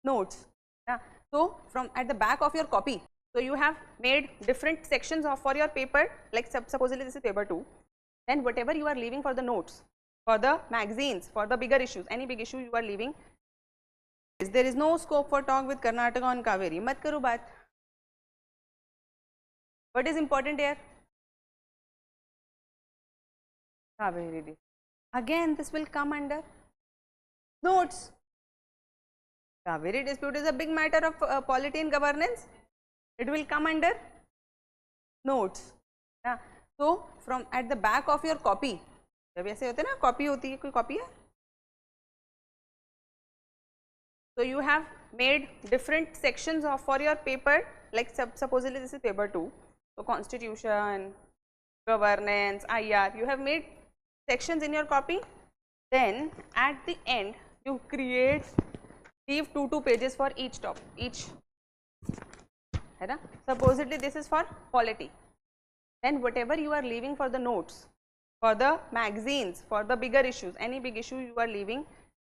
notes. Yeah. So from at the back of your copy, so you have made different sections of for your paper, like supposedly this is paper 2, then whatever you are leaving for the notes, for the magazines, for the bigger issues, any big issue you are leaving. There is no scope for talk with Karnataka on Kaveri. Mat karo baat. What is important here? Kaveri. Again, this will come under notes. Kaveri dispute is a big matter of polity and governance. It will come under notes. Yeah. So from at the back of your copy, जब ऐसे होते हैं ना, copy होती है, कोई copy है? So you have made different sections of for your paper, like supposedly this is paper 2. So constitution, governance, IR, you have made sections in your copy. Then at the end you leave 2 pages for each topic, each, है ना? Supposedly this is for polity. Then whatever you are leaving for the notes, for the magazines, for the bigger issues, any big issue you are leaving,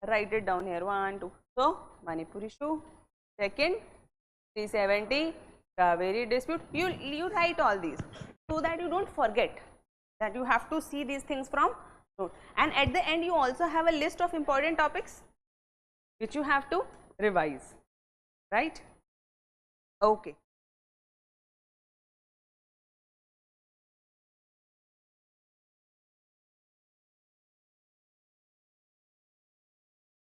write it down here. 1, 2. So Manipur issue, second 370, Kaveri dispute. You write all these so that you don't forget that you have to see these things from note. And at the end you also have a list of important topics which you have to revise, right? Okay.